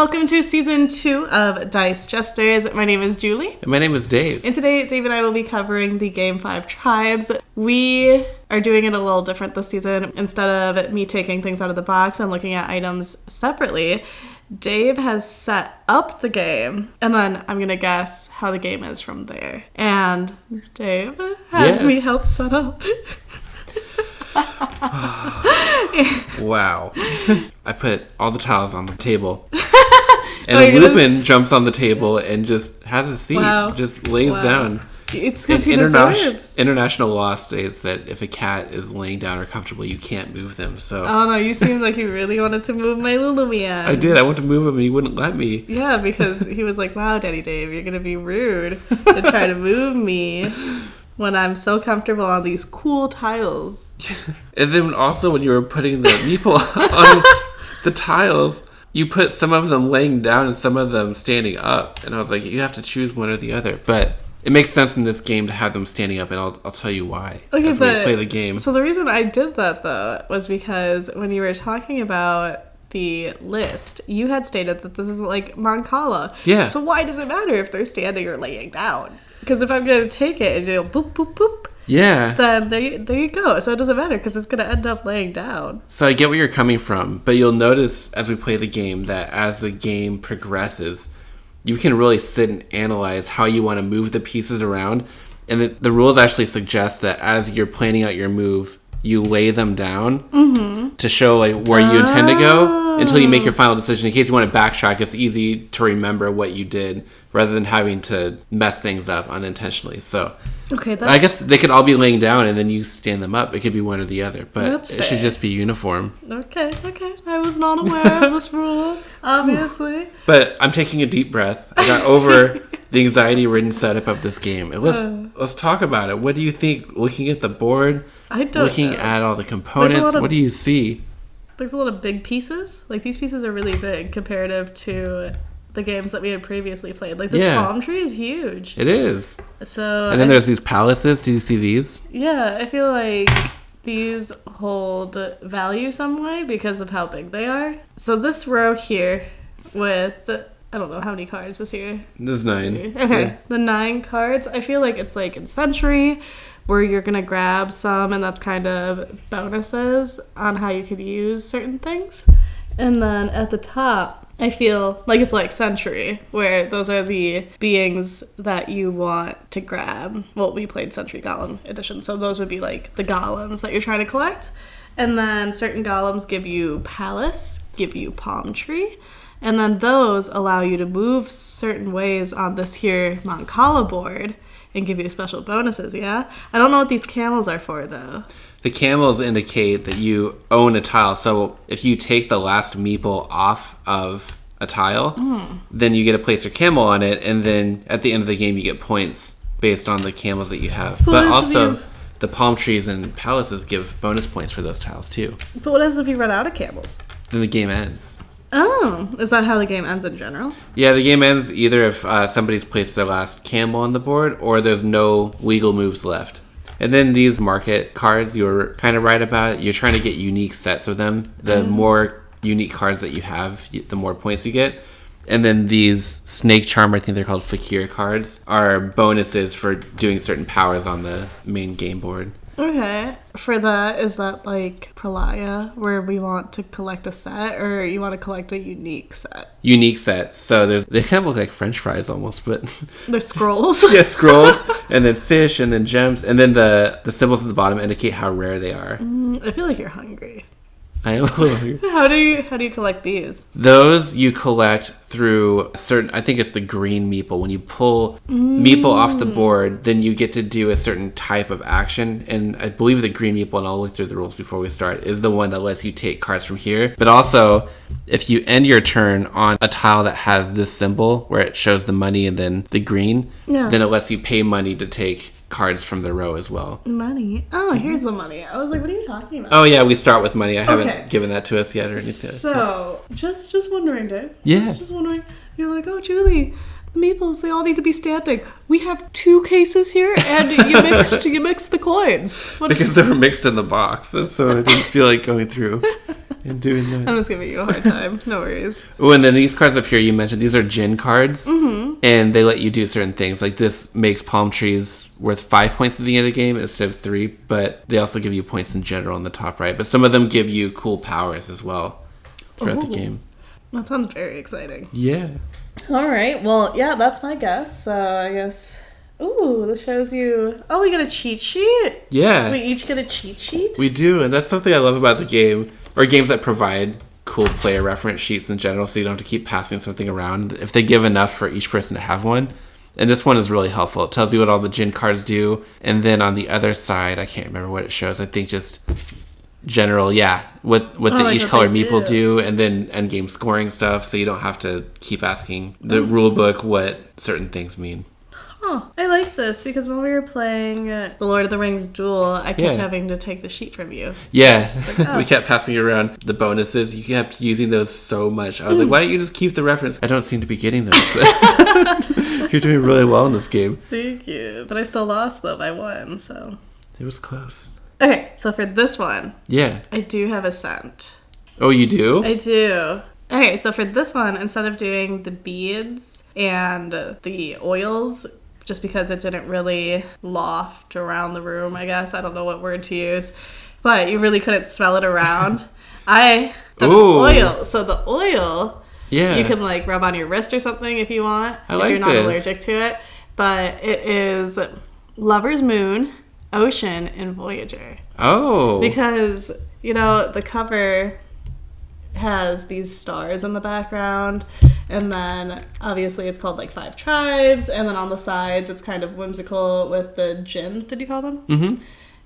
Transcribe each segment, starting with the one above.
Welcome to Season 2 of Dice Jesters. My name is Julie. And my name is Dave. And today, Dave and I will be covering the Game 5 Tribes. We are doing it a little different this season. Instead of me taking things out of the box and looking at items separately, Dave has set up the game, and then I'm going to guess how the game is from there. And Dave, how did we help set up? Wow. I put all the tiles on the table. And Lupin jumps on the table and just has a seat. Wow. Just lays down. It's because he deserves. International law states that if a cat is laying down or comfortable, you can't move them. So I don't know. You seemed like you really wanted to move my Lulumian. I did. I wanted to move him and he wouldn't let me. Yeah, because he was like, wow, Daddy Dave, you're going to be rude to try to move me when I'm so comfortable on these cool tiles. And then also when you were putting the meeple on the tiles, you put some of them laying down and some of them standing up. And I was like, you have to choose one or the other. But it makes sense in this game to have them standing up, and I'll tell you why as we play the game. So the reason I did that, though, was because when you were talking about the list, you had stated that this is like Mancala. Yeah. So why does it matter if they're standing or laying down? Because if I'm going to take it and you'll boop, boop, boop, yeah, then there you go. So it doesn't matter because it's going to end up laying down. So I get where you're coming from, but you'll notice as we play the game that as the game progresses, you can really sit and analyze how you want to move the pieces around. And the rules actually suggest that as you're planning out your move, you lay them down to show like where you intend to go until you make your final decision. In case you want to backtrack, it's easy to remember what you did rather than having to mess things up unintentionally. So okay, I guess they could all be laying down and then you stand them up. It could be one or the other, but it should just be uniform. Okay. I was not aware of this rule, obviously. But I'm taking a deep breath. I got over the anxiety-ridden setup of this game. And let's talk about it. What do you think? Looking at the board, looking at all the components, what do you see? There's a lot of big pieces. Like, these pieces are really big comparative to the games that we had previously played. Like, this palm tree is huge. It is. So, and then there's these palaces. Do you see these? Yeah, I feel like these hold value some way because of how big they are. So this row here with, I don't know how many cards this here. There's 9. Okay, yeah. The 9 cards. I feel like it's like in Century where you're going to grab some and that's kind of bonuses on how you could use certain things. And then at the top, I feel like it's like Century, where those are the beings that you want to grab. Well, we played Century Golem Edition, so those would be like the golems that you're trying to collect. And then certain golems give you Palace, give you Palm Tree, and then those allow you to move certain ways on this here Mancala board and give you special bonuses, yeah? I don't know what these camels are for, though. The camels indicate that you own a tile. So if you take the last meeple off of a tile, then you get to place your camel on it, and then at the end of the game you get points based on the camels that you have. But also, the palm trees and palaces give bonus points for those tiles too. But what happens if you run out of camels? Then the game ends. Oh, is that how the game ends in general? Yeah, the game ends either if somebody's placed their last camel on the board or there's no legal moves left. And then these market cards, you were kind of right about. You're trying to get unique sets of them. The more unique cards that you have, the more points you get. And then these Snake Charmer, I think they're called Fakir cards, are bonuses for doing certain powers on the main game board. Okay. For that, is that like Pralaya, where we want to collect a set, or you want to collect a unique set? Unique sets. So they kind of look like French fries almost, but they're scrolls. Yeah, scrolls, and then fish, and then gems, and then the symbols at the bottom indicate how rare they are. I feel like you're hungry. I am a little hungry. How do you collect these? Those you collect through certain, I think it's the green meeple. When you pull meeple off the board, then you get to do a certain type of action. And I believe the green meeple, and I'll look through the rules before we start, is the one that lets you take cards from here. But also, if you end your turn on a tile that has this symbol, where it shows the money and then the green, then it lets you pay money to take cards from the row as well. Money? Oh, here's the money. I was like, what are you talking about? Oh yeah, we start with money. I haven't given that to us yet or anything. So, just wondering, Dave. Yeah. Just wondering. You're like, oh, Julie, the meeples, they all need to be standing. We have 2 cases here, and you mixed the coins. Because they were mixed in the box, so I didn't feel like going through in doing that. I'm just giving you a hard time. No worries. Oh, and then these cards up here, you mentioned these are Djinn cards, and they let you do certain things. Like this makes palm trees worth 5 points at the end of the game instead of 3, but they also give you points in general on the top right. But some of them give you cool powers as well throughout the game. That sounds very exciting. Yeah. All right. Well, yeah, that's my guess. So I guess... Ooh, this shows you... Oh, we get a cheat sheet? Yeah. We each get a cheat sheet? We do, and that's something I love about the game, or games that provide cool player reference sheets in general, so you don't have to keep passing something around. If they give enough for each person to have one. And this one is really helpful. It tells you what all the Djinn cards do, and then on the other side, I can't remember what it shows. I think just general, what each colored meeple do, and then endgame scoring stuff, so you don't have to keep asking the rule book what certain things mean. Oh, I like this because when we were playing The Lord of the Rings Duel, I kept having to take the sheet from you. Yeah, we kept passing around the bonuses. You kept using those so much. I was like, why don't you just keep the reference? I don't seem to be getting those. But you're doing really well in this game. Thank you. But I still lost, though, by 1, so... It was close. Okay, so for this one... Yeah. I do have a scent. Oh, you do? I do. Okay, so for this one, instead of doing the beads and the oils... just because it didn't really loft around the room, I guess. I don't know what word to use. But you really couldn't smell it around. I done oil. So the oil, you can like rub on your wrist or something if you want. If you're not allergic to it. But it is Lover's Moon, Ocean, and Voyager. Oh. Because, you know, the cover has these stars in the background, and then obviously it's called like 5 tribes, and then on the sides it's kind of whimsical with the jinns, did you call them? Mm-hmm.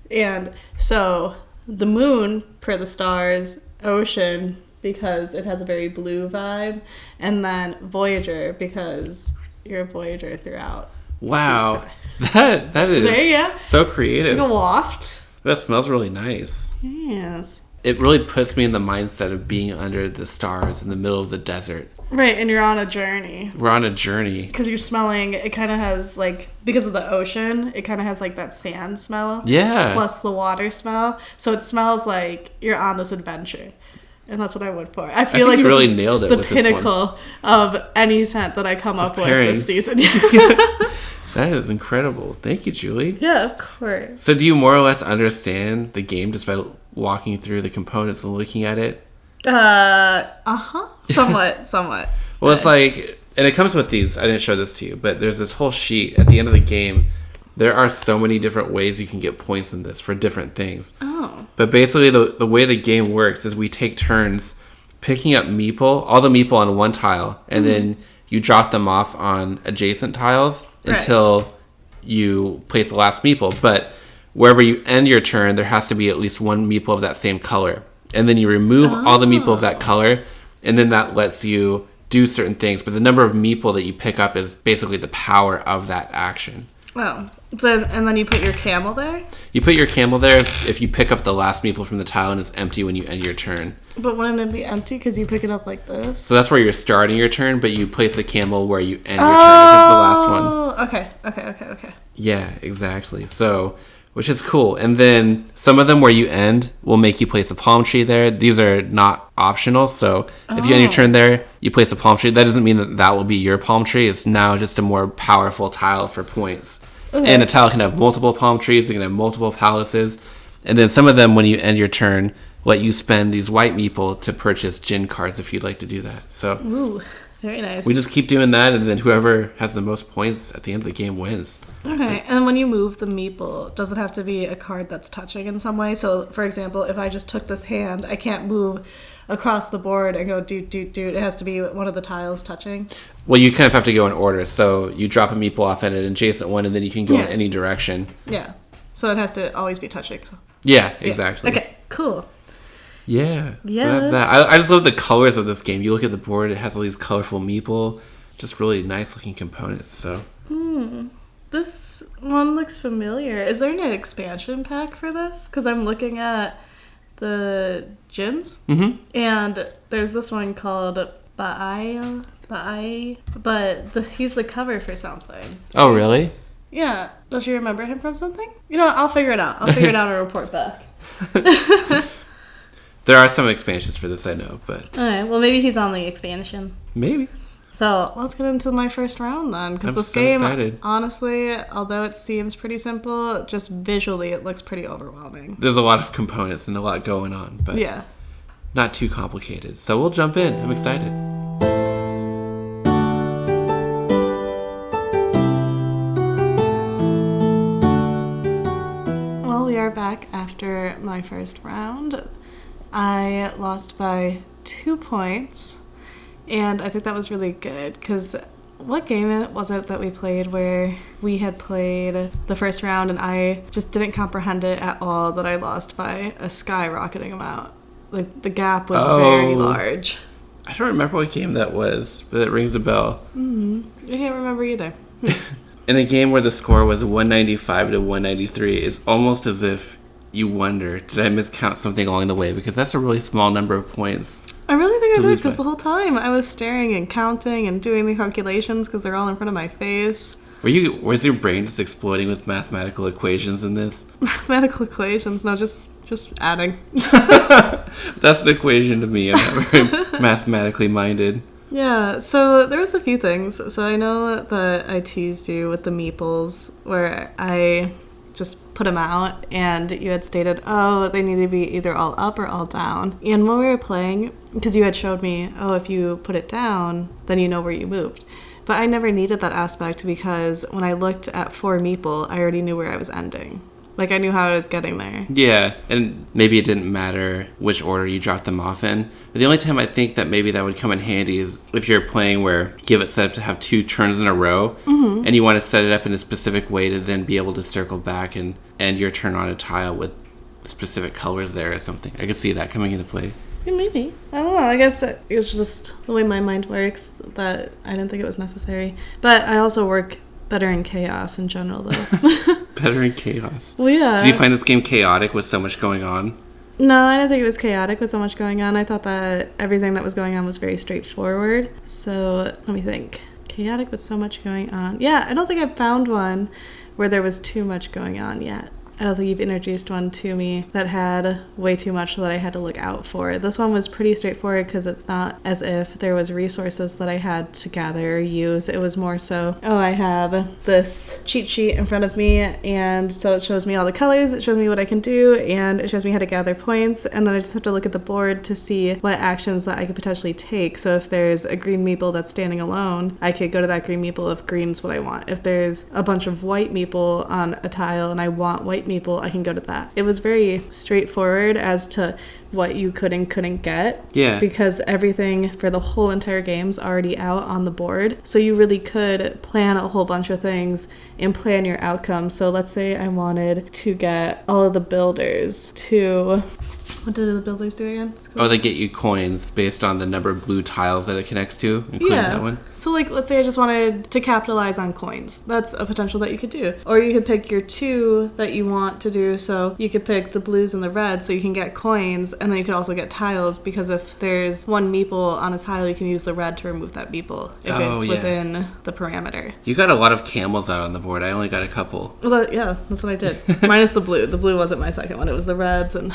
And so the moon, per the stars, ocean, because it has a very blue vibe, and then Voyager, because you're a Voyager throughout. Wow. That is so creative. Took a waft. That smells really nice. Yes. It really puts me in the mindset of being under the stars in the middle of the desert. Right, and you're on a journey. We're on a journey. Because you're smelling, it kind of has, like, because of the ocean, it kind of has, like, that sand smell. Yeah. Plus the water smell. So it smells like you're on this adventure. And that's what I went for. I feel like you this really is nailed it the with pinnacle this of any scent that I come up with this season. That is incredible. Thank you, Julie. Yeah, of course. So do you more or less understand the game just by walking through the components and looking at it? Somewhat. Well, it's like, and it comes with these. I didn't show this to you, but there's this whole sheet at the end of the game. There are so many different ways you can get points in this for different things. Oh. But basically, the way the game works is we take turns picking up meeple, all the meeple on one tile, and then you drop them off on adjacent tiles until you place the last meeple. But wherever you end your turn, there has to be at least one meeple of that same color. And then you remove all the meeple of that color, and then that lets you do certain things. But the number of meeple that you pick up is basically the power of that action. Oh, and then you put your camel there? You put your camel there if you pick up the last meeple from the tile and it's empty when you end your turn. But wouldn't it be empty because you pick it up like this? So that's where you're starting your turn, but you place the camel where you end your turn, which is the last one. Okay. Yeah, exactly. So, which is cool. And then some of them where you end will make you place a palm tree there. These are not optional. So if you end your turn there, you place a palm tree. That doesn't mean that that will be your palm tree. It's now just a more powerful tile for points. Okay. And a tile can have multiple palm trees. It can have multiple palaces. And then some of them, when you end your turn, let you spend these white meeple to purchase Djinn cards if you'd like to do that. So ooh, very nice. We just keep doing that, and then whoever has the most points at the end of the game wins. Okay, and when you move the meeple, does it have to be a card that's touching in some way? So, for example, if I just took this hand, I can't move across the board and go doot, doot, doot. It has to be one of the tiles touching. Well, you kind of have to go in order. So you drop a meeple off at an adjacent one, and then you can go in any direction. Yeah, so it has to always be touching. Yeah, exactly. Okay, cool. Yeah, yes. So that's that. I just love the colors of this game. You look at the board, it has all these colorful meeple, just really nice looking components. So this one looks familiar. Is there an expansion pack for this? Because I'm looking at the Jinns, and there's this one called Ba'i, but he's the cover for something. So, oh, really? Yeah. Don't you remember him from something? You know what? I'll figure it out. I'll report back. There are some expansions for this, I know, but... All right, well, maybe he's on the expansion. Maybe. So let's get into my first round then, because this game, excited. Honestly, although it seems pretty simple, just visually it looks pretty overwhelming. There's a lot of components and a lot going on, but not too complicated. So we'll jump in. I'm excited. Well, we are back after my first round. I lost by 2 points. And I think that was really good, because what game was it that we played where we had played the first round and I just didn't comprehend it at all, that I lost by a skyrocketing amount? Like, the gap was very large. I don't remember what game that was, but it rings a bell. I can't remember either. In a game where the score was 195 to 193, it's almost as if you wonder, did I miscount something along the way? Because that's a really small number of points. I really think I did, because the whole time I was staring and counting and doing the calculations because they're all in front of my face. Was your brain just exploding with mathematical equations in this? Mathematical equations? No, just adding. That's an equation to me. I'm not very mathematically minded. Yeah, so there was a few things. So I know that I teased you with the meeples, where I just put them out, and you had stated, they need to be either all up or all down. And when we were playing, because you had showed me, if you put it down, then you know where you moved. But I never needed that aspect, because when I looked at 4 meeple, I already knew where I was ending. Like, I knew how I was getting there. Yeah, and maybe it didn't matter which order you dropped them off in. But the only time I think that maybe that would come in handy is if you're playing where you have it set up to have 2 turns in a row, and you want to set it up in a specific way to then be able to circle back and end your turn on a tile with specific colors there or something. I could see that coming into play. Yeah, maybe. I don't know. I guess it was just the way my mind works that I didn't think it was necessary. But I also work better in chaos in general, though. Better in chaos? Well, yeah. Did you find this game chaotic with so much going on? No, I didn't think it was chaotic with so much going on. I thought that everything that was going on was very straightforward. So, let me think. Chaotic with so much going on. Yeah, I don't think I found one where there was too much going on yet. I don't think you've introduced one to me that had way too much that I had to look out for. This one was pretty straightforward because it's not as if there was resources that I had to gather or use. It was more so, I have this cheat sheet in front of me, and so it shows me all the colors, it shows me what I can do, and it shows me how to gather points, and then I just have to look at the board to see what actions that I could potentially take. So if there's a green meeple that's standing alone, I could go to that green meeple if green's what I want. If there's a bunch of white meeple on a tile and I want white meeple, I can go to that. It was very straightforward as to what you could and couldn't get. Yeah. Because everything for the whole entire game's already out on the board. So you really could plan a whole bunch of things and plan your outcome. So let's say I wanted to get all of the builders to... What did the builders do again? They get you coins based on the number of blue tiles that it connects to, including that one. So, let's say I just wanted to capitalize on coins. That's a potential that you could do. Or you could pick your 2 that you want to do. So you could pick the blues and the reds so you can get coins, and then you could also get tiles, because if there's one meeple on a tile, you can use the red to remove that meeple if it's within the parameter. You got a lot of camels out on the board. I only got a couple. Well, that's what I did. Minus the blue. The blue wasn't my second one. It was the reds, and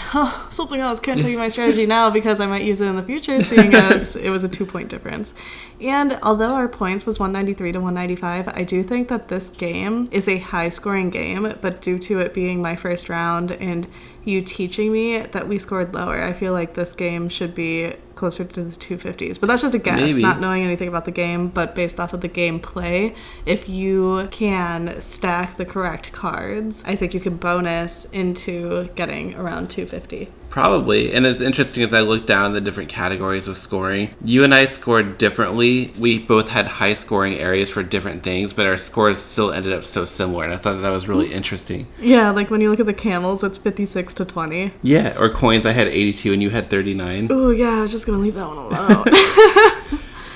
something else. Can't tell you my strategy now because I might use it in the future, seeing as it was a 2-point difference. And although our points was 193 to 195, I do think that this game is a high-scoring game, but due to it being my first round and you teaching me that we scored lower, I feel like this game should be closer to the 250s. But that's just a guess, Maybe. Not knowing anything about the game, but based off of the gameplay, if you can stack the correct cards, I think you can bonus into getting around 250. Probably. And it's interesting as I look down the different categories of scoring. You and I scored differently. We both had high scoring areas for different things, but our scores still ended up so similar. And I thought that was really interesting. Yeah, like when you look at the camels, it's 56 to 20. Yeah, or coins, I had 82 and you had 39. Oh, yeah, I was just going to leave that one alone.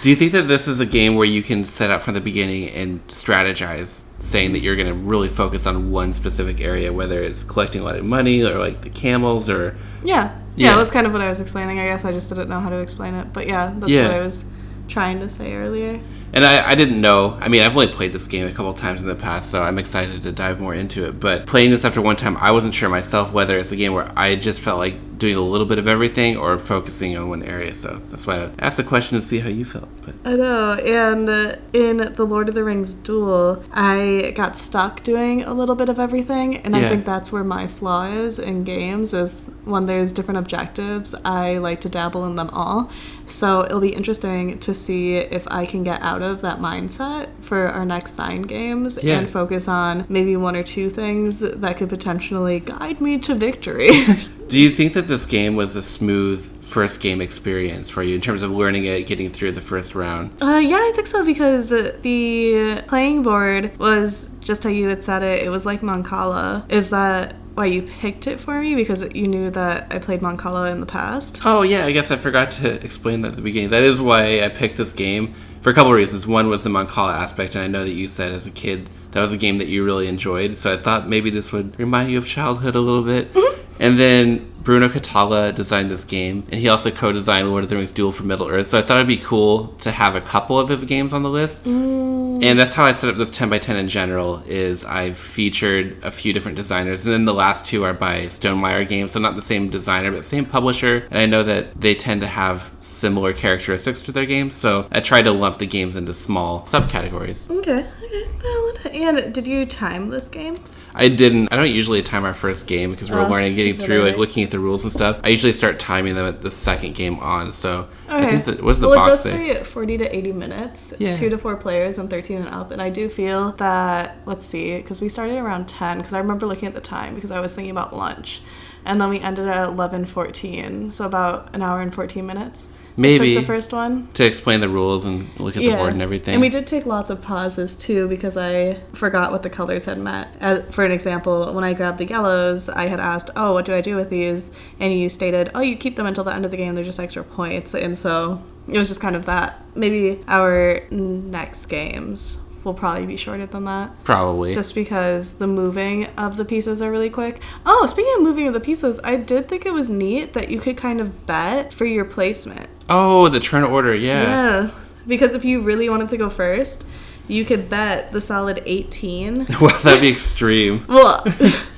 Do you think that this is a game where you can set up from the beginning and strategize, saying that you're going to really focus on one specific area, whether it's collecting a lot of money or like the camels or... Yeah, that's kind of what I was explaining. I guess I just didn't know how to explain it. But yeah, that's what I was trying to say earlier. And I didn't know. I mean, I've only played this game a couple times in the past, so I'm excited to dive more into it. But playing this after one time, I wasn't sure myself whether it's a game where I just felt like doing a little bit of everything or focusing on one area. So that's why I asked the question to see how you felt. But I know, and in the Lord of the Rings duel, I got stuck doing a little bit of everything, and I think that's where my flaw is in games, is when there's different objectives, I like to dabble in them all. So it'll be interesting to see if I can get out of that mindset for our next 9 games and focus on maybe 1 or 2 things that could potentially guide me to victory. do you think that this game was a smooth first game experience for you in terms of learning it, getting through the first round? Yeah, I think so, because the playing board was just how you had said it. It was like Mancala. Is that why you picked it for me? Because you knew that I played Mancala in the past? Oh, yeah, I guess I forgot to explain that at the beginning. That is why I picked this game for a couple of reasons. One was the Mancala aspect, and I know that you said as a kid that was a game that you really enjoyed, so I thought maybe this would remind you of childhood a little bit. And then Bruno Catala designed this game, and he also co-designed Lord of the Rings Duel for Middle-earth, so I thought it'd be cool to have a couple of his games on the list. And that's how I set up this 10x10 in general, is I've featured a few different designers, and then the last 2 are by Stonemaier Games, so not the same designer, but the same publisher, and I know that they tend to have similar characteristics to their games, so I tried to lump the games into small subcategories. Okay. And did you time this game? I didn't. I don't usually time our first game because we're learning, getting through, like looking at the rules and stuff. I usually start timing them at the second game on. So I think that, what does the box it does say? 40 to 80 minutes, 2 to 4 players, and 13 and up. And I do feel that, let's see, because we started around 10, because I remember looking at the time because I was thinking about lunch. And then we ended at 11:14, so about an hour and 14 minutes. Maybe took the first one to explain the rules and look at the board and everything. And we did take lots of pauses too, because I forgot what the colors had meant. For an example, when I grabbed the yellows, I had asked, oh, what do I do with these? And you stated, oh, you keep them until the end of the game, they're just extra points. And so it was just kind of that. Maybe our next games will probably be shorter than that. Probably. Just because the moving of the pieces are really quick. Oh, speaking of moving of the pieces, I did think it was neat that you could kind of bet for your placement. Oh, the turn order, yeah. Because if you really wanted to go first, you could bet the solid 18. Wow, that'd be extreme. Well,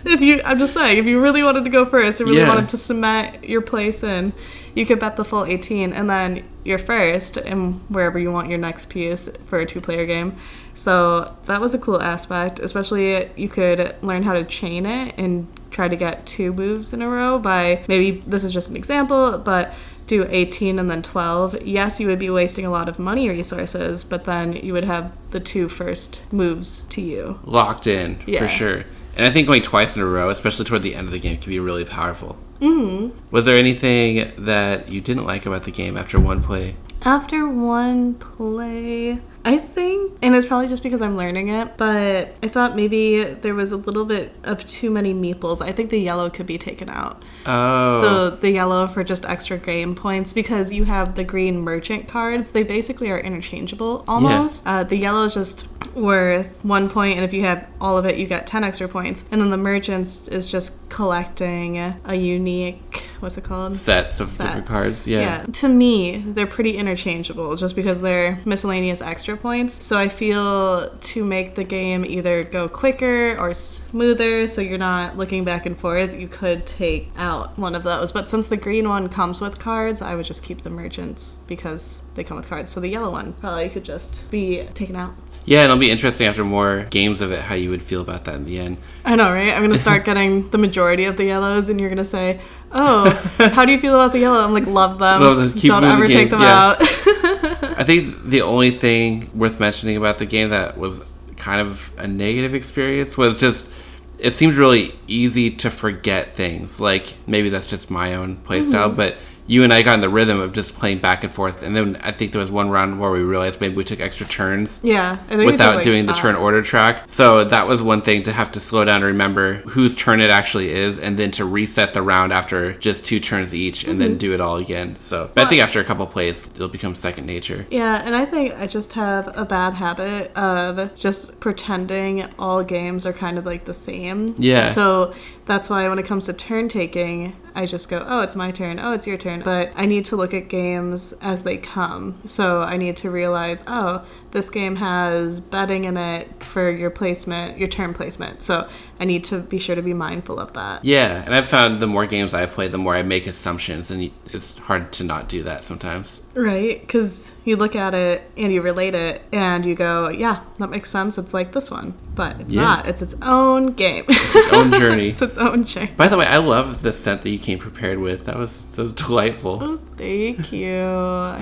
I'm just saying, if you really wanted to go first and really wanted to cement your place in, you could bet the full 18, and then you're first, and wherever you want your next piece for a 2-player game. So that was a cool aspect, especially you could learn how to chain it and try to get 2 moves in a row by, maybe this is just an example, but do 18 and then 12. Yes, you would be wasting a lot of money resources, but then you would have the 2 first moves to you. Locked in, for sure. And I think going twice in a row, especially toward the end of the game, can be really powerful. Mm-hmm. Was there anything that you didn't like about the game after one play? After one play, I think, and it's probably just because I'm learning it, but I thought maybe there was a little bit of too many meeples. I think the yellow could be taken out. Oh. So the yellow for just extra game points, because you have the green merchant cards. They basically are interchangeable almost. Yeah. The yellow is just worth 1 point, and if you have all of it, you get 10 extra points. And then the merchants is just collecting a unique, what's it called? Sets of different cards. Yeah. To me, they're pretty interchangeable just because they're miscellaneous extra points. So I feel to make the game either go quicker or smoother so you're not looking back and forth, you could take out one of those. But since the green one comes with cards, I would just keep the merchants because they come with cards. So the yellow one probably could just be taken out. Yeah, and it'll be interesting after more games of it how you would feel about that in the end. I know, right? I'm going to start getting the majority of the yellows, and you're going to say, oh, how do you feel about the yellow? I'm like, love them. Don't ever take them out. I think the only thing worth mentioning about the game that was kind of a negative experience was just, it seemed really easy to forget things. Like, maybe that's just my own playstyle, but you and I got in the rhythm of just playing back and forth, and then I think there was one round where we realized maybe we took extra turns without doing the turn order track. So that was one thing, to have to slow down and remember whose turn it actually is, and then to reset the round after just 2 turns each, and then do it all again. So but I think after a couple plays, it'll become second nature. Yeah, and I think I just have a bad habit of just pretending all games are kind of like the same. Yeah. So that's why when it comes to turn taking, I just go, oh, it's my turn. Oh, it's your turn. turn, but I need to look at games as they come. So I need to realize, oh, this game has betting in it for your placement, your turn placement. So I need to be sure to be mindful of that. Yeah, and I've found the more games I play, the more I make assumptions, and it's hard to not do that sometimes. Right, because you look at it and you relate it, and you go, yeah, that makes sense. It's like this one. But it's not. It's its own game. It's its own journey. It's its own journey. By the way, I love the scent that you came prepared with. That was delightful. Oh, thank you.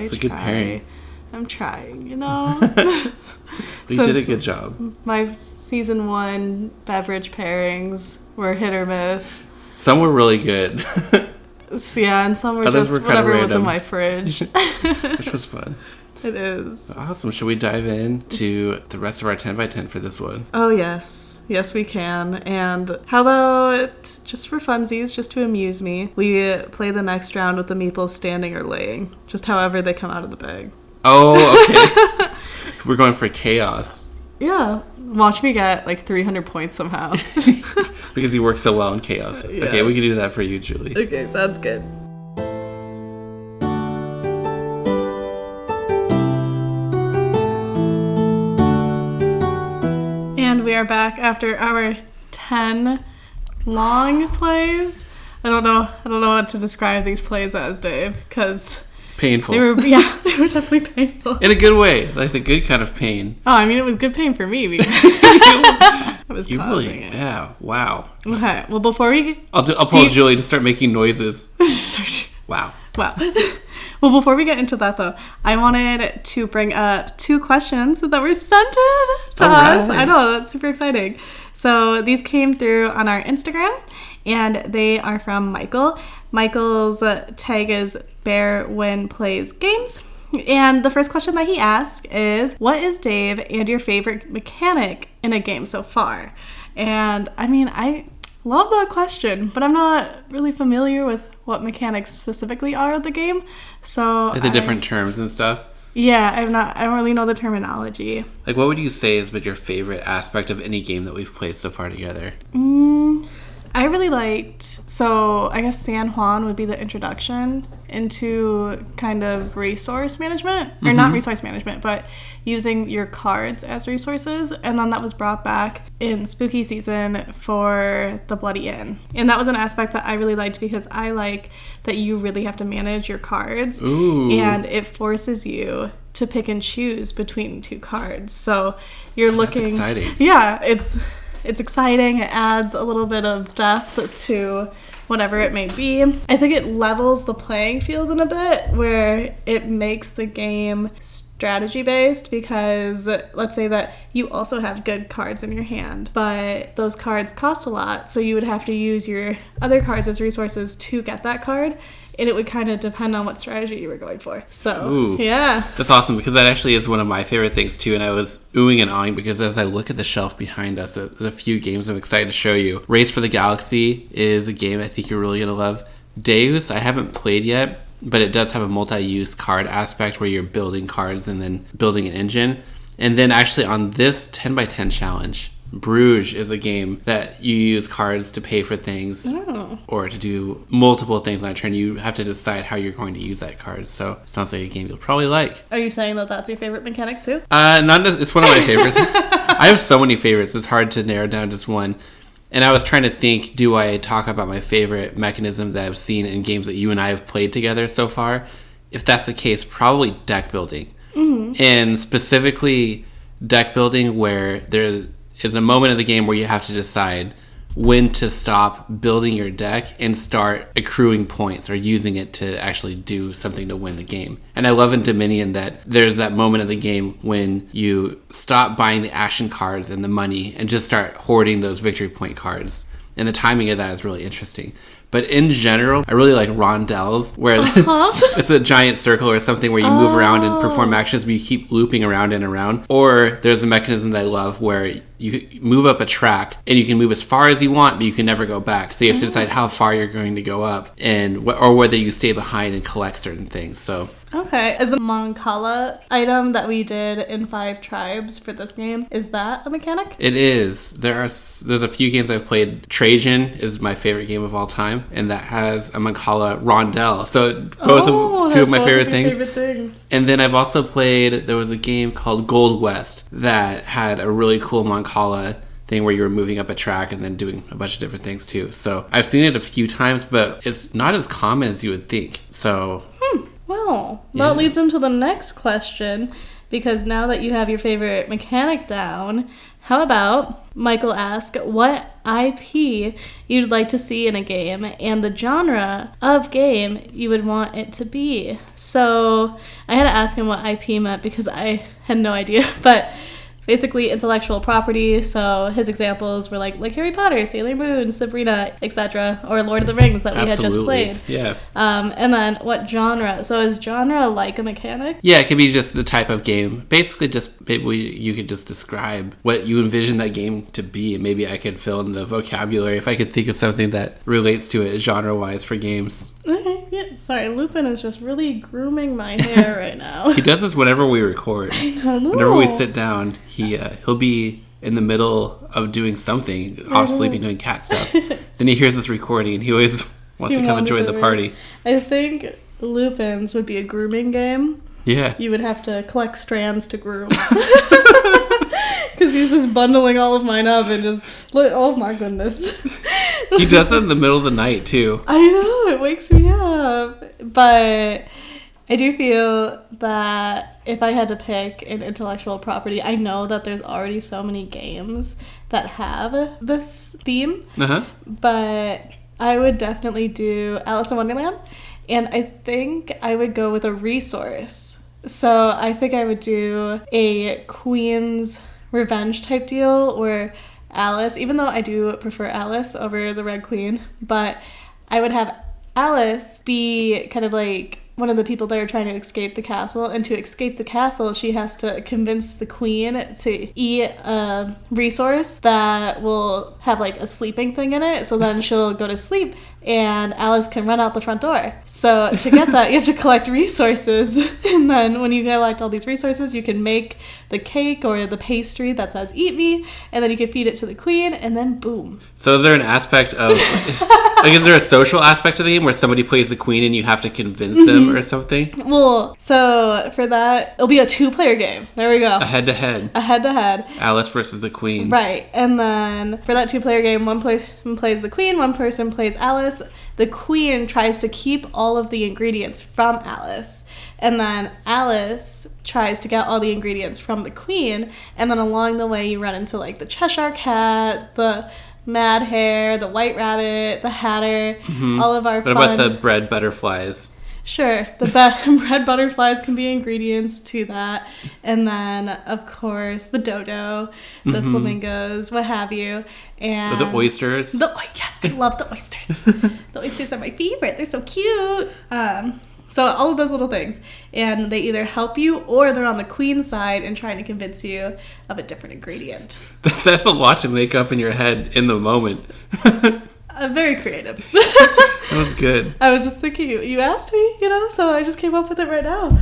It's a good pairing. I'm trying, you know? You did a good job. My season 1 beverage pairings were hit or miss. Some were really good. Yeah, and some were Others just were kinda whatever was in random. my fridge. Which was fun. It is. Awesome. Should we dive into the rest of our 10 by 10 for this one? Oh, yes. Yes, we can. And how about, just for funsies, just to amuse me, we play the next round with the meeples standing or laying, just however they come out of the bag. Oh, okay. We're going for chaos. Yeah. Watch me get like 300 points somehow. Because you work so well in chaos. Yes. Okay, we can do that for you, Julie. Okay, sounds good. And we are back after our 10 long plays. I don't know what to describe these plays as, Dave, because Painful. they were definitely painful. In a good way. Like the good kind of pain. Oh, I mean, it was good pain for me because I was You causing really, it. yeah, wow. Okay, well, before we... I'll pull Julie to start making noises. Wow. Wow. Well, before we get into that, though, I wanted to bring up 2 questions that were sent in to us. Right. I know, that's super exciting. So these came through on our Instagram, and they are from Michael. Michael's tag is Bear When Plays Games. And the first question that he asked is, what is Dave and your favorite mechanic in a game so far? And I mean, I love that question, but I'm not really familiar with what mechanics specifically are of the game. So Like the different terms and stuff. Yeah, I don't really know the terminology. Like, what would you say has been your favorite aspect of any game that we've played so far together? I really liked, so I guess San Juan would be the introduction into kind of resource management, or not resource management, but using your cards as resources. And then that was brought back in Spooky Season for the Bloody Inn. And that was an aspect that I really liked because I like that you really have to manage your cards. Ooh. And it forces you to pick and choose between 2 cards. So you're looking... That's exciting. Yeah, it's exciting. It adds a little bit of depth to whatever it may be. I think it levels the playing field in a bit where it makes the game strategy based because let's say that you also have good cards in your hand, but those cards cost a lot, so you would have to use your other cards as resources to get that card. And it would kind of depend on what strategy you were going for. So, Ooh. Yeah. That's awesome because that actually is one of my favorite things too. And I was oohing and ahhing because as I look at the shelf behind us, there's a few games I'm excited to show you. Race for the Galaxy is a game I think you're really going to love. Deus, I haven't played yet, but it does have a multi-use card aspect where you're building cards and then building an engine. And then actually on this 10 by 10 challenge, Bruges is a game that you use cards to pay for things or to do multiple things on a turn. You have to decide how you're going to use that card. So sounds like a game you'll probably like. Are you saying that that's your favorite mechanic too? It's one of my favorites. I have so many favorites. It's hard to narrow down just one. And I was trying to think, do I talk about my favorite mechanism that I've seen in games that you and I have played together so far? If that's the case, probably deck building. And specifically deck building where there is a moment of the game where you have to decide when to stop building your deck and start accruing points or using it to actually do something to win the game. And I love in Dominion that there's that moment of the game when you stop buying the action cards and the money and just start hoarding those victory point cards. And the timing of that is really interesting. But in general, I really like rondelles, where it's a giant circle or something where you move around and perform actions, but you keep looping around and around. Or there's a mechanism that I love where you move up a track and you can move as far as you want, but you can never go back. So you have to decide how far you're going to go up and or whether you stay behind and collect certain things. So Okay. Is the Mancala item that we did in 5 Tribes for this game, is that a mechanic? It is. There's a few games I've played. Trajan is my favorite game of all time, and that has a Mancala rondelle. So two of my favorite things. And then I've also played, there was a game called Gold West that had a really cool Mancala thing where you were moving up a track and then doing a bunch of different things too. So I've seen it a few times, but it's not as common as you would think. So Well, that leads into the next question, because now that you have your favorite mechanic down, how about Michael ask what IP you'd like to see in a game and the genre of game you would want it to be. So I had to ask him what IP meant because I had no idea, but basically intellectual property. So his examples were like Harry Potter, Sailor Moon, Sabrina, etc., or Lord of the Rings that we had just played. Yeah. And then what genre? So is genre like a mechanic? Yeah, it could be just the type of game. Basically, just maybe you could just describe what you envision that game to be. Maybe I could fill in the vocabulary if I could think of something that relates to it genre-wise for games. Okay, yeah. Sorry, Lupin is just really grooming my hair right now. He does this whenever we record. I know. Whenever we sit down, he'll be in the middle of doing something, off sleeping, doing cat stuff. Then he hears this recording, and he always wants to come and join the party. I think Lupin's would be a grooming game. Yeah. You would have to collect strands to groom. Because he's just bundling all of mine up and just, oh my goodness. He does it in the middle of the night, too. I know, it wakes me up. But I do feel that if I had to pick an intellectual property, I know that there's already so many games that have this theme. Uh-huh. But I would definitely do Alice in Wonderland. And I think I would go with a resource. So I think I would do a Queen's Revenge type deal where Alice, even though I do prefer Alice over the Red Queen, but I would have Alice be kind of like one of the people that are trying to escape the castle, and to escape the castle she has to convince the queen to eat a resource that will have like a sleeping thing in it, so then she'll go to sleep and Alice can run out the front door. So to get that you have to collect resources, and then when you collect all these resources you can make the cake or the pastry that says eat me, and then you can feed it to the queen, and then boom. So is there an aspect of like, is there a social aspect to the game where somebody plays the queen and you have to convince them or something? Well, so for that, it'll be a 2-player game. There we go. A head-to-head. A head-to-head. Alice versus the queen. Right. And then for that 2-player game, one person plays the queen, one person plays Alice. The queen tries to keep all of the ingredients from Alice. And then Alice tries to get all the ingredients from the queen. And then along the way, you run into like the Cheshire Cat, the Mad Hare, the White Rabbit, the Hatter, all of our fun... What about the bread butterflies? Sure, the bread butterflies can be ingredients to that. And then, of course, the dodo, the flamingos, what have you. And the oysters. Yes, I love the oysters. The oysters are my favorite. They're so cute. So all of those little things. And they either help you or they're on the queen's side and trying to convince you of a different ingredient. That's a lot to make up in your head in the moment. Very creative. That was good. I was just thinking, you asked me, so I just came up with it right now.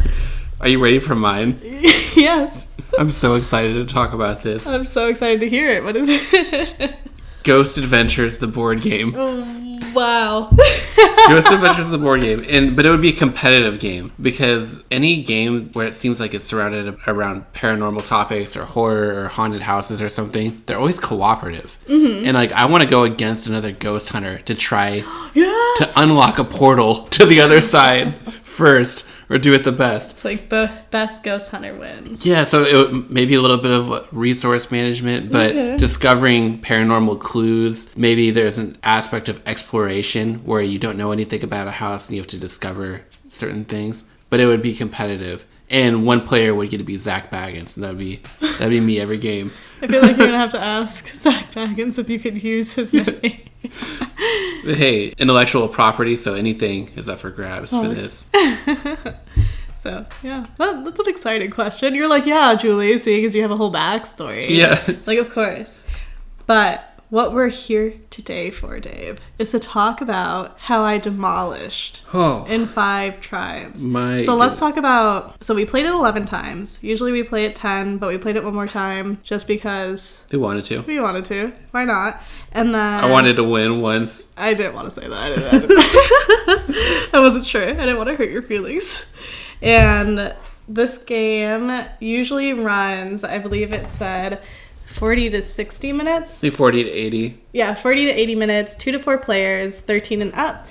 Are you ready for mine? Yes. I'm so excited to talk about this. I'm so excited to hear it. What is it? Ghost Adventures, the board game. Oh, wow. Ghost Adventures, the board game. But it would be a competitive game, because any game where it seems like it's surrounded around paranormal topics or horror or haunted houses or something, they're always cooperative. And like, I want to go against another ghost hunter to try to unlock a portal to the other side first, or do it the best. It's like the best ghost hunter wins. Yeah, so it would, maybe a little bit of resource management, but discovering paranormal clues. Maybe there's an aspect of exploration where you don't know anything about a house and you have to discover certain things. But it would be competitive. And one player would get to be Zach Baggins, and that'd be me every game. I feel like you're gonna have to ask Zach Baggins if you could use his name. Hey, intellectual property, so anything is up for grabs for this. So, yeah, that's an exciting question. You're like, yeah, Julie, seeing as you have a whole backstory. Yeah. Like, of course. But what we're here today for, Dave, is to talk about how I demolished in 5 tribes. Let's talk about... So we played it 11 times. Usually we play it 10, but we played it one more time just because... We wanted to. Why not? And then... I wanted to win once. I didn't want to say that. I wasn't sure. I didn't want to hurt your feelings. And this game usually runs, I believe it said... 40 to 60 minutes. Say 40 to 80. Yeah, 40 to 80 minutes, 2 to 4 players, 13 and up.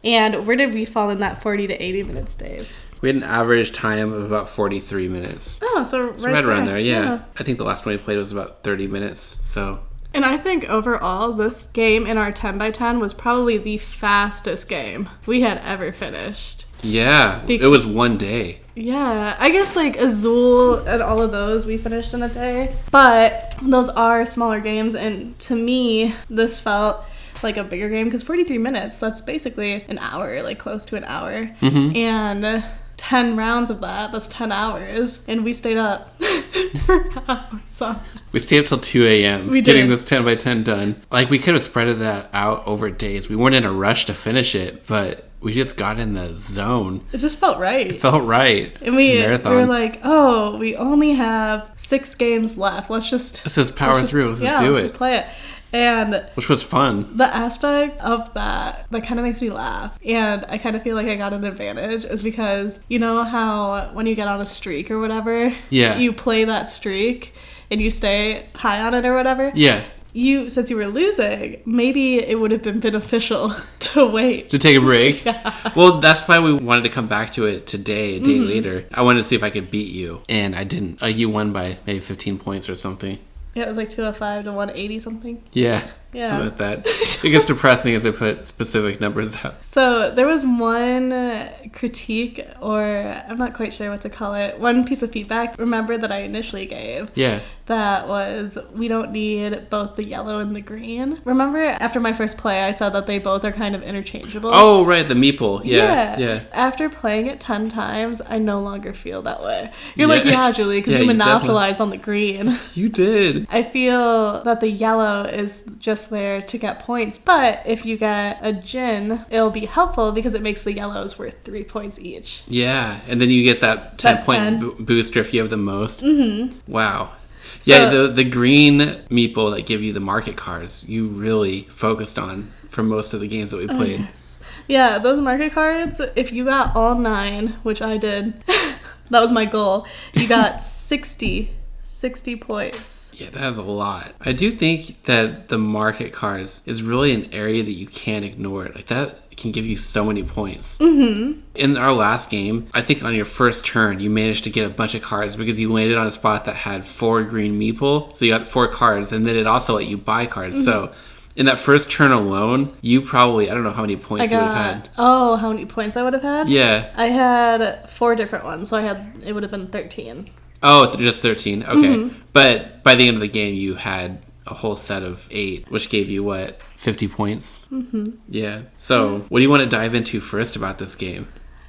And where did we fall in that 40 to 80 minutes, Dave? We had an average time of about 43 minutes. Oh, so right around there, yeah. I think the last one we played was about 30 minutes, so... And I think overall, this game in our 10x10 was probably the fastest game we had ever finished. Yeah, it was one day. Yeah, I guess like Azul and all of those we finished in a day. But those are smaller games, and to me, this felt like a bigger game because 43 minutes, that's basically an hour, like close to an hour. Mm-hmm. And 10 rounds of that's 10 hours, and we stayed up for hours. We stayed up till 2 a.m. getting this 10x10 done. Like, we could have spread that out over days. We weren't in a rush to finish it, but we just got in the zone. It just felt right. It felt right. And we were like, oh, we only have 6 games left. Let's just power through. Let's just do it. Just play it. And which was fun. The aspect of that kind of makes me laugh, and I kind of feel like I got an advantage is because you know how when you get on a streak or whatever, you play that streak and you stay high on it or whatever. Yeah. Since you were losing, maybe it would have been beneficial to wait. To take a break? Yeah. Well, that's why we wanted to come back to it today, a day later. I wanted to see if I could beat you, and I didn't. You won by maybe 15 points or something. Yeah, it was like 205 to 180 something. Yeah. Something like that. It gets depressing as I put specific numbers out. So there was one critique, or I'm not quite sure what to call it, one piece of feedback, remember, that I initially gave. Yeah. That was, we don't need both the yellow and the green. Remember, after my first play, I said that they both are kind of interchangeable? Oh, right, the meeple. Yeah. After playing it 10 times, I no longer feel that way. You're like, yeah, Julie, because you monopolized on the green. You did. I feel that the yellow is just there to get points, but if you get a gin, it'll be helpful because it makes the yellows worth 3 points each. Yeah, and then you get that 10-point booster if you have the most. Mm-hmm. Wow. Yeah, the green meeple that give you the market cards, you really focused on for most of the games that we played. Yes. Yeah, those market cards, if you got all 9, which I did, that was my goal, you got 60 points. Yeah, that is a lot. I do think that the market cards is really an area that you can't ignore. Like, that can give you so many points. Mm-hmm. In our last game, I think on your first turn, you managed to get a bunch of cards because you landed on a spot that had 4 green meeple. So you got 4 cards, and then it also let you buy cards. Mm-hmm. So in that first turn alone, you probably, I don't know how many points you would have had. Oh, how many points I would have had? Yeah. I had 4 different ones, so it would have been 13. Oh, just 13. Okay. Mm-hmm. But by the end of the game, you had a whole set of 8, which gave you, 50 points? Mm-hmm. Yeah. So, what do you want to dive into first about this game?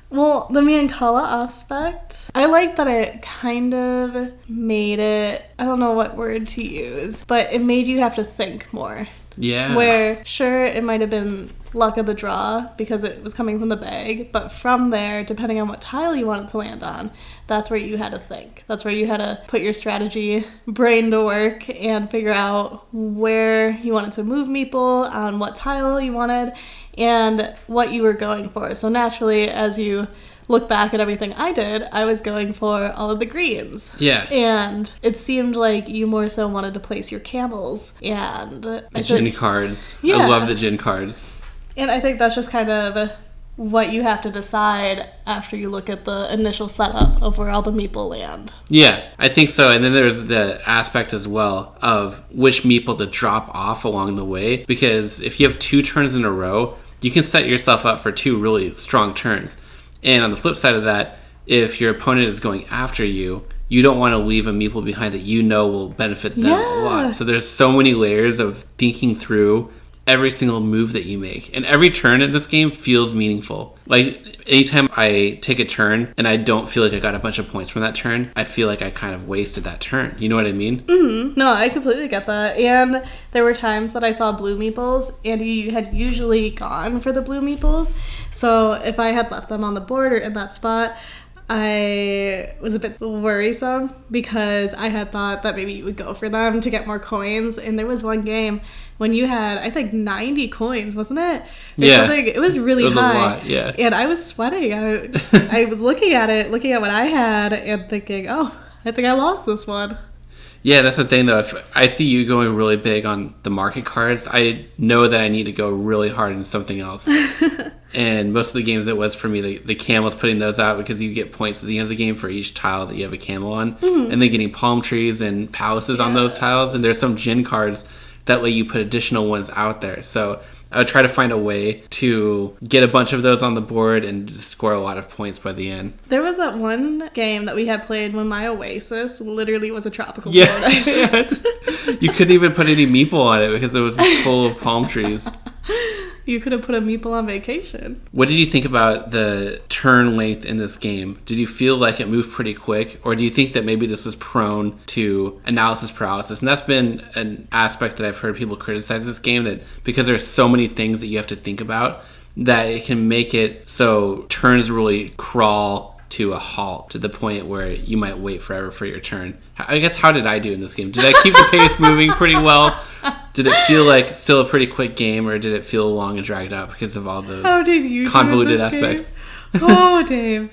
Well, the Mancala aspect, I like that it kind of made it, I don't know what word to use, but it made you have to think more. Yeah. Where, sure, it might have been luck of the draw because it was coming from the bag, but from there, depending on what tile you wanted to land on, that's where you had to think. That's where you had to put your strategy brain to work and figure out where you wanted to move meeple, on what tile you wanted, and what you were going for. So naturally, as you look back at everything I did, I was going for all of the greens. Yeah. And it seemed like you more so wanted to place your camels and... The gin cards. Yeah. I love the gin cards. And I think that's just kind of what you have to decide after you look at the initial setup of where all the meeple land. Yeah, I think so. And then there's the aspect as well of which meeple to drop off along the way. Because if you have 2 turns in a row, you can set yourself up for 2 really strong turns. And on the flip side of that, if your opponent is going after you, you don't want to leave a meeple behind that you know will benefit them a lot. So there's so many layers of thinking through every single move that you make. And every turn in this game feels meaningful. Like, anytime I take a turn and I don't feel like I got a bunch of points from that turn, I feel like I kind of wasted that turn. You know what I mean? Mm-hmm. No, I completely get that. And there were times that I saw blue meeples, and you had usually gone for the blue meeples. So if I had left them on the board or in that spot, I was a bit worrisome because I had thought that maybe you would go for them to get more coins. And there was one game when you had, I think, 90 coins, wasn't it? Something. It was really high. A lot, yeah. And I was sweating. I was looking at what I had and thinking, oh, I think I lost this one. Yeah, that's the thing, though. If I see you going really big on the market cards, I know that I need to go really hard in something else. And most of the games, it was for me, the camel's putting those out because you get points at the end of the game for each tile that you have a camel on. Mm-hmm. And then getting palm trees and palaces on those tiles. And there's some gin cards that let you put additional ones out there. So I would try to find a way to get a bunch of those on the board and score a lot of points by the end. There was that one game that we had played when my oasis literally was a tropical paradise. You couldn't even put any meeple on it because it was full of palm trees. You could have put a meeple on vacation. What did you think about the turn length in this game? Did you feel like it moved pretty quick? Or do you think that maybe this is prone to analysis paralysis? And that's been an aspect that I've heard people criticize this game, that because there's so many things that you have to think about, that it can make it so turns really crawl to a halt, to the point where you might wait forever for your turn. I guess, how did I do in this game? Did I keep the pace moving pretty well? Did it feel like still a pretty quick game, or did it feel long and dragged out because of all those convoluted aspects? Oh, Dave.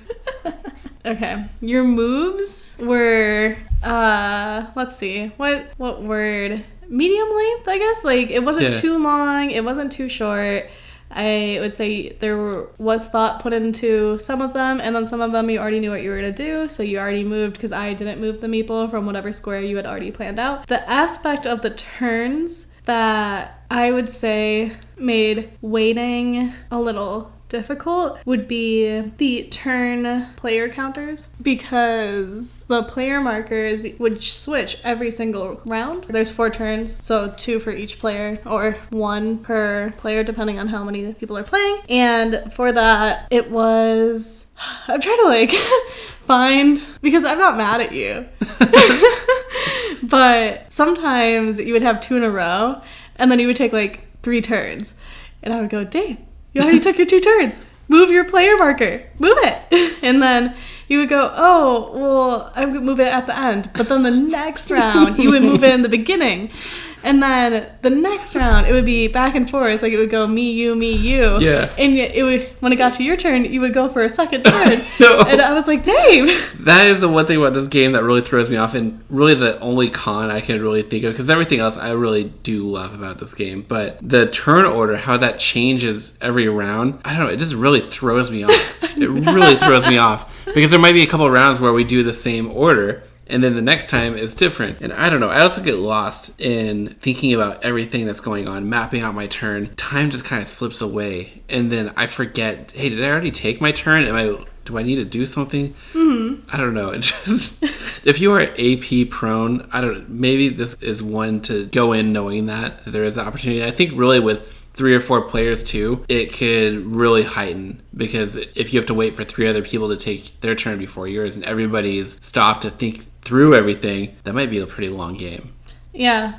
Okay. Your moves were, let's see. What word? Medium length, I guess? Like, it wasn't too long. It wasn't too short. I would say there was thought put into some of them, and then some of them you already knew what you were going to do, so you already moved, because I didn't move the meeple from whatever square you had already planned out. The aspect of the turns that I would say made waiting a little difficult would be the turn player counters, because the player markers would switch every single round. There's 4 turns, so 2 for each player, or 1 per player depending on how many people are playing. And for that, it was, I'm trying to find, because I'm not mad at you, but sometimes you would have 2 in a row, and then you would take 3 turns, and I would go, Dave, you already took your 2 turns. Move your player marker. Move it. And then you would go, oh, well, I'm going to move it at the end. But then the next round, you would move it in the beginning. And then the next round, it would be back and forth. It would go me, you, me, you. Yeah. And it would, when it got to your turn, you would go for a second turn. No. And I was like, Dave. That is the one thing about this game that really throws me off, and really the only con I can really think of, because everything else I really do love about this game. But the turn order, how that changes every round, I don't know, it just really throws me off. It really throws me off. Because there might be a couple of rounds where we do the same order, and then the next time is different. And I don't know, I also get lost in thinking about everything that's going on, mapping out my turn. Time just kind of slips away, and then I forget, hey, did I already take my turn? Do I need to do something? Mm-hmm. I don't know. It just, if you are AP prone, maybe this is one to go in knowing that there is an opportunity. I think really with 3 or 4 players too, it could really heighten, because if you have to wait for 3 other people to take their turn before yours, and everybody's stopped to think through everything, that might be a pretty long game. Yeah.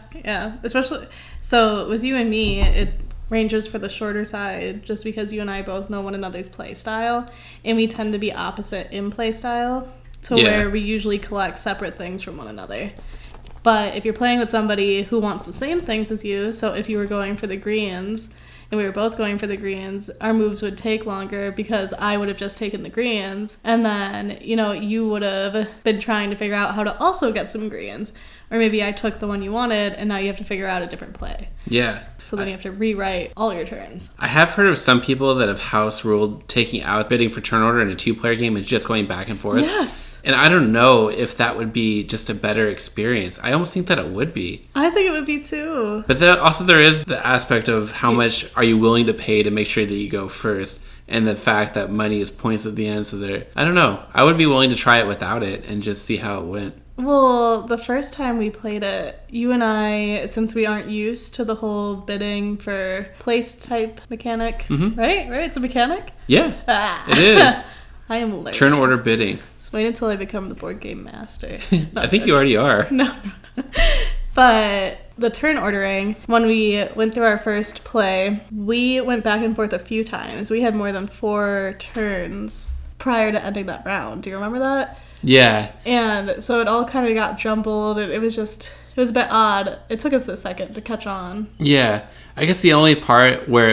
Especially, so with you and me, it ranges for the shorter side, just because you and I both know one another's play style, and we tend to be opposite in play style, where we usually collect separate things from one another. But if you're playing with somebody who wants the same things as you, so if you were going for the greens and we were both going for the greens, our moves would take longer, because I would have just taken the greens, and then, you would have been trying to figure out how to also get some greens. Or maybe I took the one you wanted, and now you have to figure out a different play. Yeah. So then you have to rewrite all your turns. I have heard of some people that have house ruled taking out bidding for turn order in a 2-player game and just going back and forth. Yes. And I don't know if that would be just a better experience. I almost think that it would be. I think it would be too. But then also there is the aspect of how much are you willing to pay to make sure that you go first. And the fact that money is points at the end. So I don't know. I would be willing to try it without it and just see how it went. Well, the first time we played it, you and I, since we aren't used to the whole bidding for place type mechanic, right? Right? It's a mechanic? Yeah, it is. I am learning. Turn order bidding. Just wait until I become the board game master. I think you already are. No. But the turn ordering, when we went through our first play, we went back and forth a few times. We had more than 4 turns prior to ending that round. Do you remember that? Yeah. And so it all kind of got jumbled. It was a bit odd. It took us a second to catch on. Yeah. I guess the only part where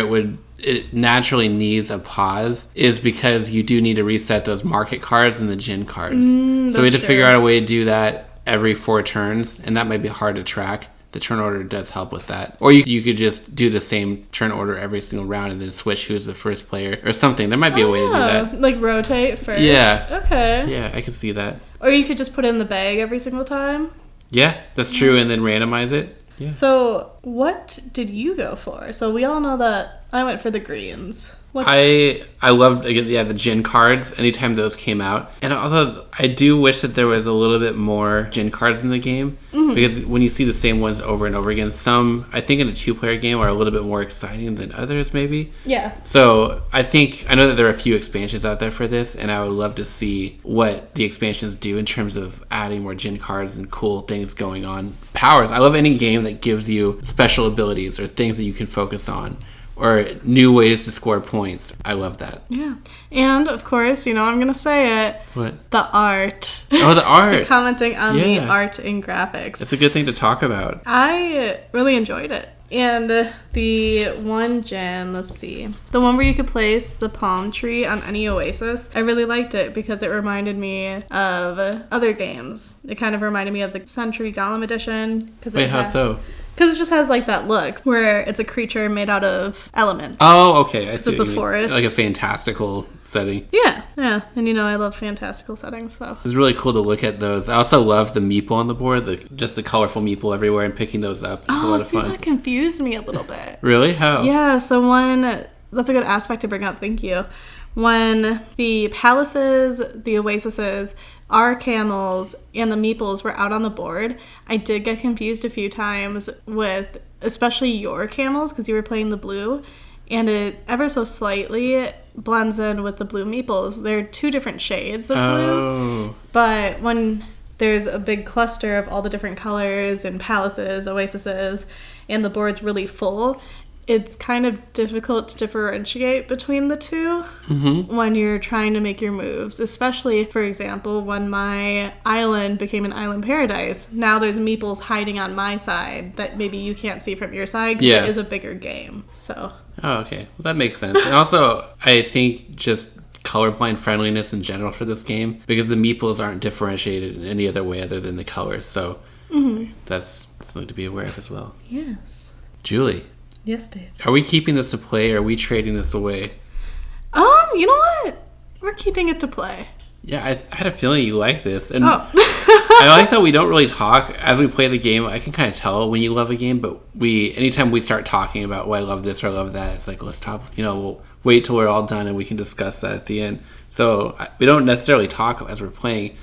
it naturally needs a pause is because you do need to reset those market cards and the gin cards. So we had to figure out a way to do that every 4 turns, and that might be hard to track. The turn order does help with that. Or you could just do the same turn order every single round and then switch who's the first player or something. There might be a way to do that. Like rotate first? Yeah. Okay. Yeah, I can see that. Or you could just put it in the bag every single time? Yeah, that's true, and then randomize it. Yeah. So what did you go for? So we all know that I went for the greens. I loved, again, the gin cards anytime those came out. And although I do wish that there was a little bit more gin cards in the game, because when you see the same ones over and over again, some, I think in a 2-player game, are a little bit more exciting than others, maybe. Yeah. So I know that there are a few expansions out there for this, and I would love to see what the expansions do in terms of adding more gin cards and cool things going on. Powers. I love any game that gives you special abilities or things that you can focus on, or new ways to score points. I love that. Yeah. And, of course, I'm going to say it. What? The art. Oh, the art. Commenting on the art and graphics. It's a good thing to talk about. I really enjoyed it. And the one gin, let's see. The one where you could place the palm tree on any oasis, I really liked it because it reminded me of other games. It kind of reminded me of the Century Golem edition. Wait, how so? Because it just has like that look where it's a creature made out of elements. Oh, okay. I see. It's a forest. Like a fantastical setting. Yeah. And I love fantastical settings, so. It's really cool to look at those. I also love the meeple on the board, just the colorful meeple everywhere and picking those up. It's a lot of fun. That confused me a little bit. Really? How? Yeah, so that's a good aspect to bring up, thank you. When the palaces, the oases, our camels, and the meeples were out on the board, I did get confused a few times with especially your camels because you were playing the blue, and it ever so slightly blends in with the blue meeples. They're 2 different shades of blue, but when there's a big cluster of all the different colors and palaces, oases, and the board's really full, it's kind of difficult to differentiate between the 2 when you're trying to make your moves, especially, for example, when my island became an island paradise. Now there's meeples hiding on my side that maybe you can't see from your side because it is a bigger game. So. Oh, okay. Well, that makes sense. And also, I think just colorblind friendliness in general for this game, because the meeples aren't differentiated in any other way other than the colors. So that's something to be aware of as well. Yes. Julie. Yes, Dave. Are we keeping this to play, or are we trading this away? You know what? We're keeping it to play. Yeah, I had a feeling you like this. And I like that we don't really talk as we play the game. I can kind of tell when you love a game, but anytime we start talking about, I love this or I love that, it's like, let's talk, we'll wait till we're all done and we can discuss that at the end. So we don't necessarily talk as we're playing,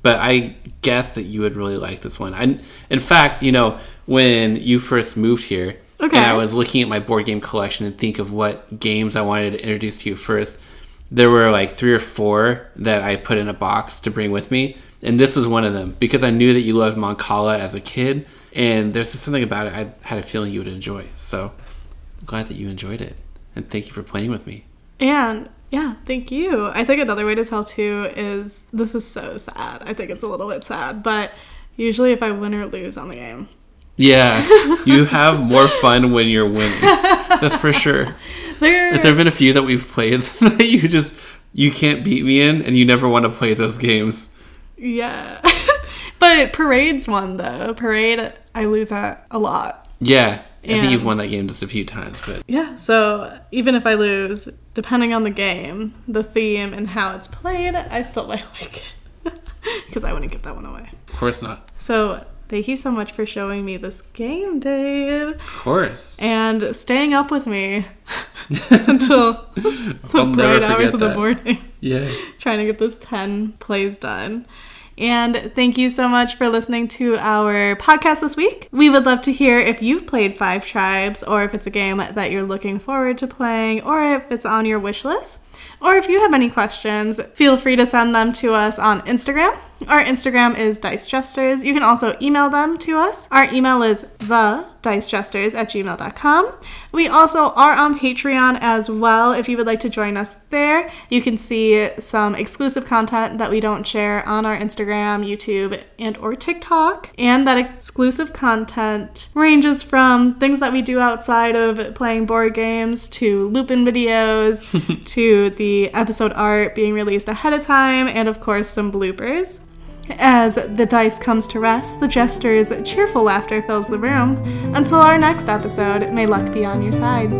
but I guess that you would really like this one. In fact, when you first moved here, and I was looking at my board game collection and think of what games I wanted to introduce to you first, there were like 3 or 4 that I put in a box to bring with me. And this was one of them because I knew that you loved Mancala as a kid. And there's just something about it I had a feeling you would enjoy. So I'm glad that you enjoyed it. And thank you for playing with me. And yeah, thank you. I think another way to tell too is this is so sad. I think it's a little bit sad. But usually if I win or lose on the game. Yeah, you have more fun when you're winning. That's for sure. There have been a few that we've played that you can't beat me in, and you never want to play those games. Yeah. But Parade's one, though. Parade, I lose at a lot. Yeah, I think you've won that game just a few times. But yeah, so even if I lose, depending on the game, the theme, and how it's played, I still might like it. Because I wouldn't give that one away. Of course not. So thank you so much for showing me this game, Dave. Of course. And staying up with me until the bright hours of the morning. Yeah. Trying to get this 10 plays done. And thank you so much for listening to our podcast this week. We would love to hear if you've played Five Tribes, or if it's a game that you're looking forward to playing, or if it's on your wish list. Or if you have any questions, feel free to send them to us on Instagram. Our Instagram is Dice Jesters. You can also email them to us. Our email is thedicejesters@gmail.com. We also are on Patreon as well. If you would like to join us there, you can see some exclusive content that we don't share on our Instagram, YouTube, and or TikTok. And that exclusive content ranges from things that we do outside of playing board games to Lupin videos to the episode art being released ahead of time, and of course some bloopers. As the dice comes to rest, the jesters' cheerful laughter fills the room. Until our next episode, may luck be on your side.